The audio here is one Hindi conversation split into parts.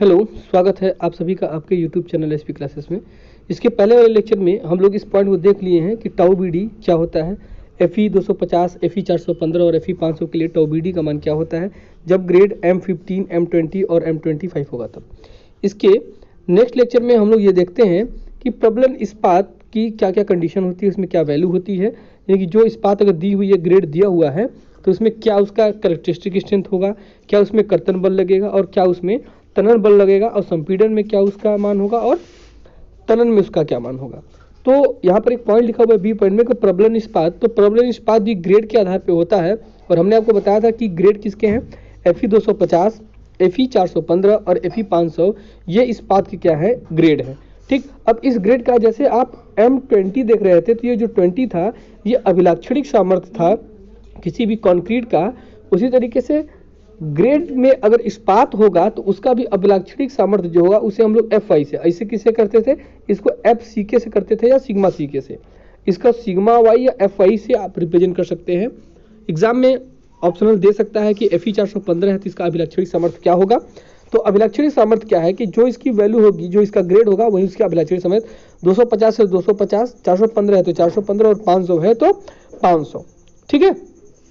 हेलो, स्वागत है आप सभी का आपके YouTube चैनल एसपी क्लासेस में। इसके पहले वाले लेक्चर में हम लोग इस पॉइंट को देख लिए हैं कि टाउ बी डी क्या होता है, FE 250, FE 415 और FE 500 के लिए टाउ बी डी का मान क्या होता है जब ग्रेड M15, M20 और M25 होगा तब। इसके नेक्स्ट लेक्चर में हम लोग ये देखते हैं कि प्रबलन इस्पात की क्या क्या कंडीशन होती है, उसमें क्या वैल्यू होती है, यानी कि जो इस्पात अगर दी हुई है, ग्रेड दिया हुआ है, तो उसमें क्या उसका कैरेक्टरिस्टिक स्ट्रेंथ होगा, क्या उसमें कर्तन बल लगेगा और क्या उसमें तनन बल लगेगा, और संपीड़न में क्या उसका मान होगा और तनन में उसका क्या मान होगा। तो यहाँ पर एक पॉइंट लिखा हुआ है बी पॉइंट में कि प्रबलन इस्पात, तो प्रबलन इस्पात भी ग्रेड के आधार पे होता है और हमने आपको बताया था कि ग्रेड किसके हैं, FE 250, FE 415 और FE 500, ये इस्पात की क्या है, ग्रेड है। ठीक, अब इस ग्रेड का जैसे आप M20 देख रहे थे, तो ये जो 20 था ये अभिलाक्षणिक सामर्थ्य था किसी भी कंक्रीट का। उसी तरीके से ग्रेड में अगर इस्पात होगा तो उसका भी अभिलाक्षणिक सामर्थ्य जो होगा उसे हम लोग FI से, ऐसे किससे करते थे, इसको FCK से करते थे या सिग्मा CK से। इसका सिग्मा Y या FI से आप रिप्रेजेंट कर सकते हैं। एग्जाम में ऑप्शनल दे सकता है कि FE 415 है तो इसका अभिलाक्षणिक सामर्थ्य क्या होगा। तो अभिलाक्षणिक सामर्थ्य क्या है कि जो इसकी वैल्यू होगी, जो इसका ग्रेड होगा वही उसका अभिलाक्षणिक सामर्थ्य। 250 है 250, 415 है तो 415 और 500 है तो 500। ठीक है,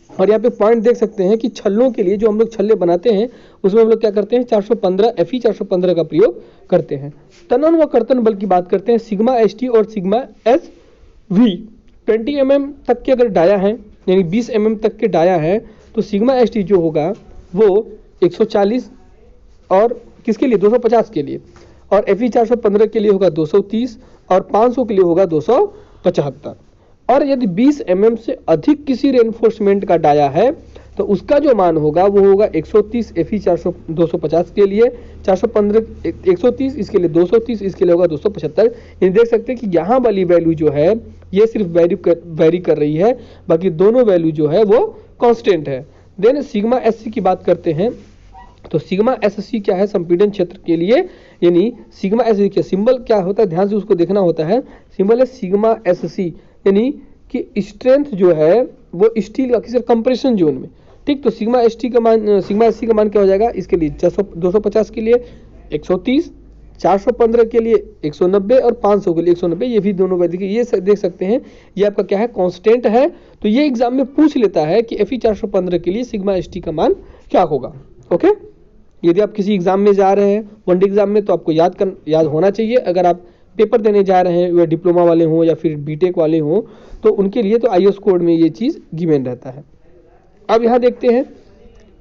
और यहाँ पे पॉइंट देख सकते हैं कि छल्लों के लिए जो हम लोग छल्ले बनाते हैं उसमें हम लोग क्या करते हैं, 415 FE 415 का प्रयोग करते हैं। तनन व कर्तन बल की बात करते हैं, सिग्मा ST और सिग्मा SV। 20 mm तक के अगर डाया है, यानी 20 mm तक के डाया है, तो सिग्मा ST जो होगा वो 140 और किसके लिए, 250 के लिए, और FE 415 के लिए होगा 230 और 500 के लिए होगा 275। और यदि 20 mm से अधिक किसी रेनफोर्समेंट का डाया है तो उसका जो मान होगा वो होगा 130 FE 250 के लिए, 415 130, इसके लिए 230, इसके लिए होगा 275। ये देख सकते हैं कि यहाँ वाली वैल्यू जो है ये सिर्फ वेरी कर रही है, बाकी दोनों वैल्यू जो है वो कांस्टेंट है। देन सिग्मा SC की बात करते हैं, तो सिग्मा SC क्या है, संपीड़न क्षेत्र के लिए, यानी सिग्मा SC के सिंबल क्या होता है, ध्यान से उसको देखना होता है। सिंबल है सिग्मा SC, यानी कि स्ट्रेंथ जो है वो स्टील का किसी कंप्रेशन जोन में। ठीक, तो सिग्मा SC का मान क्या हो जाएगा, इसके लिए 250 के लिए 130, 415 के लिए 190 और 500 के लिए 190। ये भी दोनों वैल्यू ये देख सकते हैं, ये आपका क्या है, कांस्टेंट है। तो ये एग्जाम में पूछ लेता है कि FE 415 के लिए सिग्मा ST का मान क्या होगा। ओके, यदि आप किसी एग्जाम में जा रहे हैं, वनडे एग्जाम में, तो आपको याद होना चाहिए। अगर आप पेपर देने जा रहे हैं, वह डिप्लोमा वाले हों या फिर बीटेक वाले हों, तो उनके लिए तो IS कोड में ये चीज़ गिवन रहता है। अब यहाँ देखते हैं,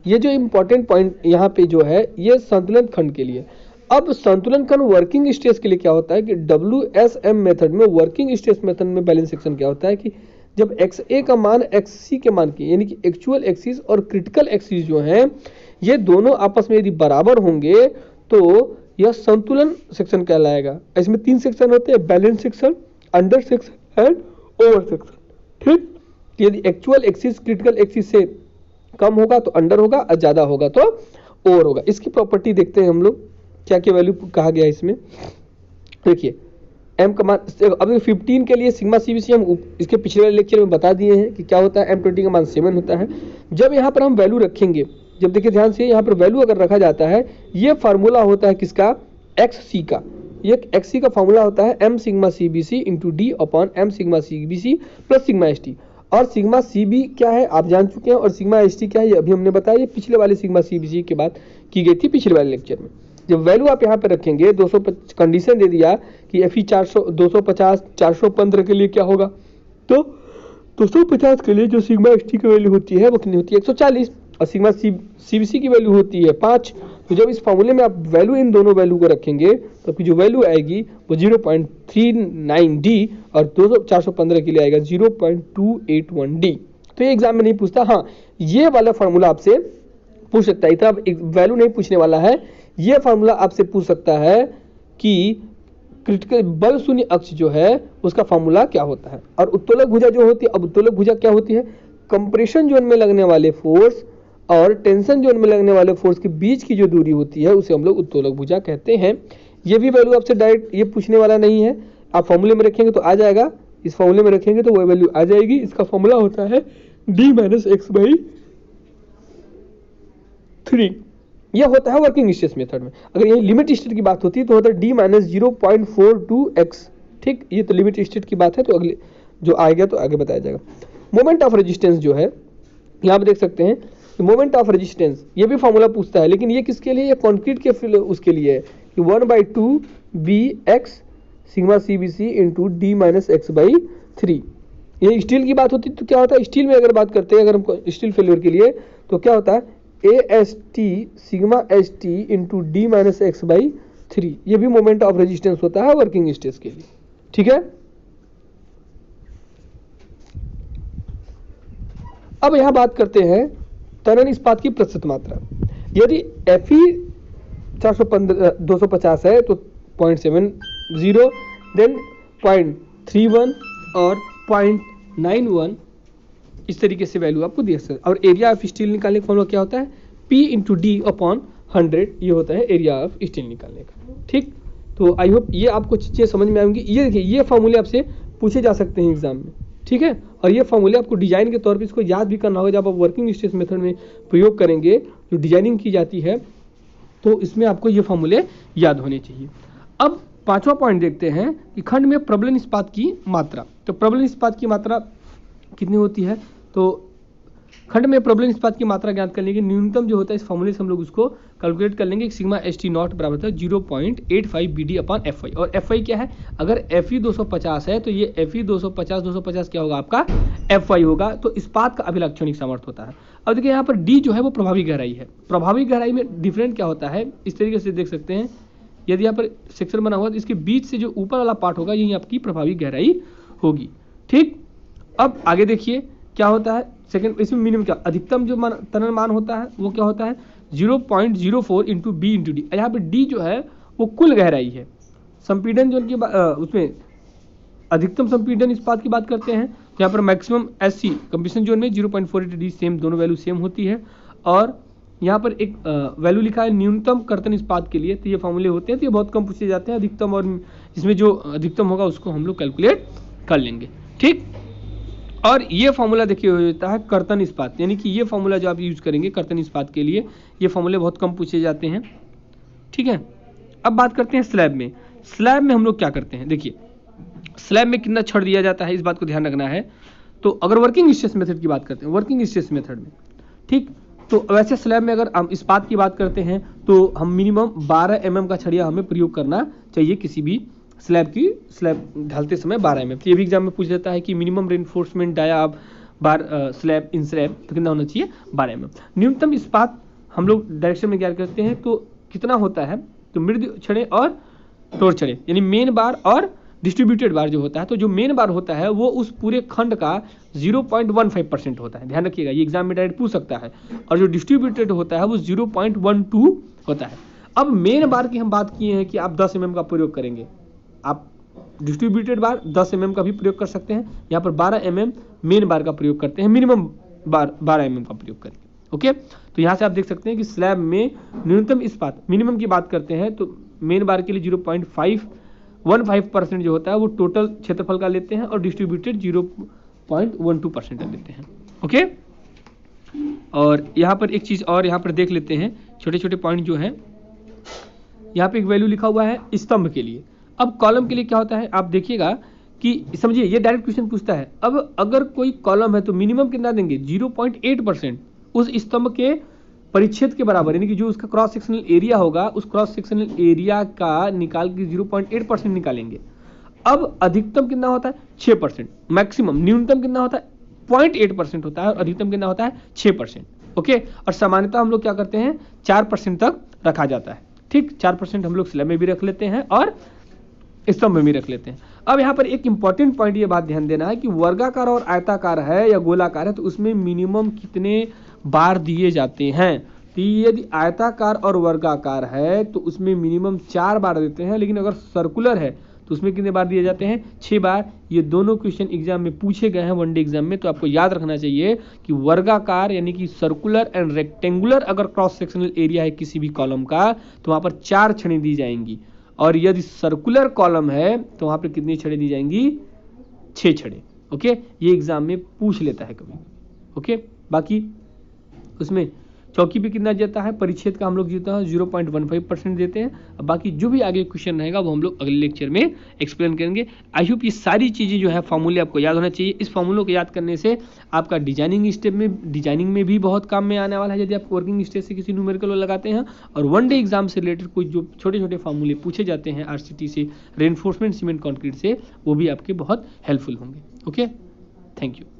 ये जो इम्पोर्टेंट पॉइंट यहाँ पे जो है ये संतुलन खंड के लिए। अब संतुलन खंड वर्किंग स्ट्रेस के लिए क्या होता है कि WSM मेथड में, वर्किंग स्ट्रेस मेथड में बैलेंस सेक्शन क्या होता है कि जब XA का मान XC के मान की, यानी कि एक्चुअल एक्सिस और क्रिटिकल एक्सिस जो है ये दोनों आपस में यदि बराबर होंगे तो यह संतुलन सेक्शन कहलाएगा। इसमें 3 सेक्शन होते हैं, balance section, under section and over section. ठीक, यदि एक्चुअल एक्सिस क्रिटिकल एक्सिस से कम होगा तो अंडर होगा और ज्यादा होगा तो ओवर होगा। इसकी प्रॉपर्टी देखते हैं हम लोग, क्या क्या वैल्यू कहा गया है इसमें। देखिए M का मान, अभी 15 के लिए सिग्मा CBC हम इसके पिछले वाले लेक्चर में बता दिए हैं कि क्या होता है, M20 का मान 7 होता है। जब यहाँ पर हम वैल्यू रखेंगे, जब देखिए ध्यान से, यहाँ पर वैल्यू अगर रखा जाता है, ये फार्मूला होता है किसका, XC का। ये XC का फार्मूला होता है M sigma CBC into D upon M sigma CBC plus sigma ST। और सिग्मा CB क्या है आप जान चुके हैं, और सिग्मा ST क्या है ये अभी हमने बताया, ये पिछले वाले सिग्मा CBC की बात की गई थी पिछले वाले लेक्चर में। जब वैल्यू आप यहाँ पे रखेंगे, 250 कंडीशन दे दिया कि FE 250 415 के लिए क्या होगा, तो 250 के लिए जो सिग्मा ST की वैल्यू होती है वो कितनी होती है, 140, और सिग्मा CBC की वैल्यू होती है 5। तो जब इस फॉर्मूले में आप वैल्यू, इन दोनों वैल्यू को रखेंगे तो आपकी जो वैल्यू आएगी वो 0.39D और 415 के लिए आएगा 0.281D। तो ये एग्जाम में नहीं पूछता। हाँ, ये वाला फॉर्मूला आपसे पूछ सकता है, इतना वैल्यू नहीं पूछने वाला है। ये फॉर्मूला आपसे पूछ सकता है कि क्रिटिकल बल शून्य अक्ष जो है उसका फॉर्मूला क्या होता है, और उत्तोलक भुजा जो होती है। अब उत्तोलक भुजा क्या होती है, कंप्रेशन जोन में लगने वाले फोर्स और टेंशन जोन में लगने वाले फोर्स के बीच की जो दूरी होती है उसे हम लोग उत्तोलक भुजा कहते हैं। ये भी वैल्यू आपसे डायरेक्ट ये पूछने वाला नहीं है, आप फॉर्मूले में रखेंगे तो आ जाएगा, इस फॉर्मूले में रखेंगे तो वो वैल्यू आ जाएगी। इसका फॉर्मूला होता है D - x/3। यह होता है वर्किंग स्ट्रेस मेथड में। अगर यही लिमिट स्टेट की बात होती है तो होता है d माइनस 0.42x। ठीक, ये तो लिमिट स्टेट की बात है, तो अगले जो आएगा तो आगे बताया जाएगा। मोमेंट ऑफ रेजिस्टेंस जो है यहाँ पे देख सकते हैं, मोमेंट ऑफ रेजिस्टेंस ये भी फॉर्मूला पूछता है, लेकिन ये किसके लिए, ये कंक्रीट के उसके लिए है कि 1/2 bx sigma CBC into D minus x by 3। ये स्टील की बात होती तो क्या होता है, स्टील में अगर बात करते हैं, अगर हम स्टील फेल्योर के लिए तो क्या होता है AST sigma ST into D minus x by 3। ये भी मोमेंट ऑफ रेजिस्टेंस होता है वर्किंग स्ट्रेस के लिए। ठीक है, अब यहां बात करते हैं तनन इस्पात की प्रतिशत मात्रा। यदि Fe 250 है तो 0.70, देन 0.31 और 0.91 इस तरीके से वैल्यू आपको दिया सकता है। और एरिया ऑफ स्टील निकालने का फॉर्मूला क्या होता है, P इंटू डी अपॉन 100, ये होता है एरिया ऑफ स्टील निकालने का। ठीक, तो आई होप ये आपको चीज़ें समझ में आएंगी। ये देखिए, ये फॉर्मूले आपसे पूछे जा सकते हैं एग्जाम में। ठीक है, और ये फॉर्मूले आपको डिजाइन के तौर पे इसको याद भी करना होगा। जब आप वर्किंग स्ट्रेस मेथड में प्रयोग करेंगे, जो डिजाइनिंग की जाती है, तो इसमें आपको ये फॉर्मूले याद होने चाहिए। अब पांचवा पॉइंट देखते हैं कि खंड में प्रबलन इस्पात की मात्रा। तो प्रबलन इस्पात की मात्रा कितनी होती है, तो खंड में प्रबलन इस्पात की मात्रा ज्ञात करने के न्यूनतम जो होता है, इस फॉर्मूले से हम लोग उसको कैलकुलेट कर लेंगे। सिग्मा ST नॉट बराबर होता है 0.85 BD अपॉन FI। और FI क्या है, अगर Fe 250 है तो ये Fe 250 क्या होगा आपका FI होगा। तो इस्पात का अभिलक्षणिक सामर्थ्य होता है। अब देखिए यहाँ पर D जो है वो प्रभावी गहराई है। प्रभावी गहराई में डिफरेंट क्या होता है, इस तरीके से देख सकते हैं। यदि यहाँ पर सेक्शन बना हुआ तो इसके बीच से जो ऊपर वाला पार्ट होगा यही आपकी प्रभावी गहराई होगी। ठीक, अब आगे देखिए क्या होता है सेकंड, इसमें मिनिमम क्या, अधिकतम जो तनन मान होता है वो क्या होता है 0.04 इंटू बी इंटू डी। यहाँ पे डी जो है वो कुल गहराई है। संपीड़न जो उसमें अधिकतम संपीड़न इस्पात की बात करते हैं, यहाँ पर मैक्सिमम SC कंप्रेशन जोन में 0.48 डी, सेम दोनों वैल्यू सेम होती है। और यहाँ पर एक वैल्यू लिखा है न्यूनतम कर्तन इस्पात के लिए, तो ये फॉर्मूले होते हैं, तो ये बहुत कम पूछे जाते हैं अधिकतम, और इसमें जो अधिकतम होगा उसको हम लोग कैलकुलेट कर लेंगे। ठीक, और ये फॉर्मूला देखिए हो जाता है कर्तन इस्पात, यानी कि ये फॉर्मूला जो आप यूज करेंगे कर्तन इस्पात के लिए, ये फॉर्मूले बहुत कम पूछे जाते हैं। ठीक है, अब बात करते हैं स्लैब में। स्लैब में हम लोग क्या करते हैं, देखिए स्लैब में कितना छड़ दिया जाता है, इस बात को ध्यान रखना है। तो अगर वर्किंग स्ट्रेस मेथड की बात करते हैं, वर्किंग स्ट्रेस मेथड में, ठीक, तो वैसे स्लैब में अगर हम इस्पात की बात करते हैं तो हम मिनिमम 12 mm का छड़िया हमें प्रयोग करना चाहिए किसी भी स्लैब ढालते समय 12 mm। तो ये भी एग्जाम में पूछ जाता है कि मिनिमम रेनफोर्समेंट डाया आप स्लैब इन स्लैब तो कितना होना चाहिए 12 mm। न्यूनतम इस्पात हम लोग डायरेक्शन में ज्ञात करते हैं तो कितना होता है, तो मृद छड़े और टोर छड़े, यानी मेन बार और डिस्ट्रीब्यूटेड बार जो होता है, तो जो मेन बार होता है वो उस पूरे खंड का 0.15% होता है, ध्यान रखिएगा, ये एग्जाम में डायरेक्ट पूछ सकता है। और जो डिस्ट्रीब्यूटेड होता है वो 0.12 होता है। अब मेन बार की हम बात किए हैं कि आप 10 mm का प्रयोग करेंगे, आप डिस्ट्रीब्यूटेड बार 10 mm का भी प्रयोग कर सकते हैं। यहाँ पर 12 mm मेन बार का प्रयोग करते हैं, मिनिमम बार 12 mm का प्रयोग करेंगे। ओके, तो यहाँ से आप देख सकते हैं कि स्लैब में न्यूनतम इस्पात मिनिमम की बात करते हैं तो मेन बार के लिए 0.515% जो होता है वो टोटल क्षेत्रफल का लेते हैं, और डिस्ट्रीब्यूटेड 0.12% लेते हैं। ओके, और यहाँ पर एक चीज़ और यहाँ पर देख लेते हैं, छोटे छोटे पॉइंट जो है, यहाँ पे एक वैल्यू लिखा हुआ है स्तंभ के लिए। अब कॉलम के लिए क्या होता है आप देखिएगा कि समझिए, ये डायरेक्ट क्वेश्चन पूछता है। अब अगर कोई कॉलम है तो मिनिमम कितना देंगे 0.8% उस स्तंभ के परिच्छेद के बराबर, यानी कि जो उसका क्रॉस सेक्शनल एरिया होगा उस क्रॉस सेक्शनल एरिया का निकाल के 0.8% निकालेंगे। अब अधिकतम कितना होता है 6%, मैक्सिमम न्यूनतम कितना होता है 0.8% होता है, और अधिकतम कितना होता है 6%। ओके, और सामान्यतः हम लोग क्या करते हैं 4% तक रखा जाता है। ठीक, 4% हम लोग स्लैब में भी रख लेते हैं और स्तंभ में भी रख लेते हैं। अब यहाँ पर एक इंपॉर्टेंट पॉइंट ये बात ध्यान देना है कि वर्गाकार और आयताकार है या गोलाकार है तो उसमें मिनिमम कितने बार दिए जाते हैं। तो यदि आयताकार और वर्गाकार है तो उसमें मिनिमम 4 बार देते हैं, लेकिन अगर सर्कुलर है तो उसमें कितने बार दिए जाते हैं 6 बार। ये दोनों क्वेश्चन एग्जाम में पूछे गए हैं वनडे एग्जाम में, तो आपको याद रखना चाहिए कि वर्गाकार यानी कि सर्कुलर एंड रेक्टेंगुलर अगर क्रॉस सेक्शनल एरिया है किसी भी कॉलम का तो वहां पर 4 छड़ें दी जाएंगी, और यदि सर्कुलर कॉलम है तो वहां पर कितनी छड़ें दी जाएंगी 6 छड़ें। ओके, ये एग्जाम में पूछ लेता है कभी। ओके, बाकी उसमें चौकी पे कितना जाता है, परिच्छेद का हम लोग जीता है 0.15% देते हैं। अब बाकी जो भी आगे क्वेश्चन रहेगा वो हम लोग अगले लेक्चर में एक्सप्लेन करेंगे। आई होप ये सारी चीज़ें जो है फॉर्मूले आपको याद होना चाहिए। इस फॉर्मूलों को याद करने से आपका डिजाइनिंग में भी बहुत काम में आने वाला है यदि आप वर्किंग स्टेज से किसी न्यूमेरिकल लगाते हैं, और वन डे एग्जाम से रिलेटेड कोई जो छोटे छोटे फॉर्मूले पूछे जाते हैं आरसीटी से, रेनफोर्समेंट सीमेंट कंक्रीट से, वो भी आपके बहुत हेल्पफुल होंगे। Okay, thank you.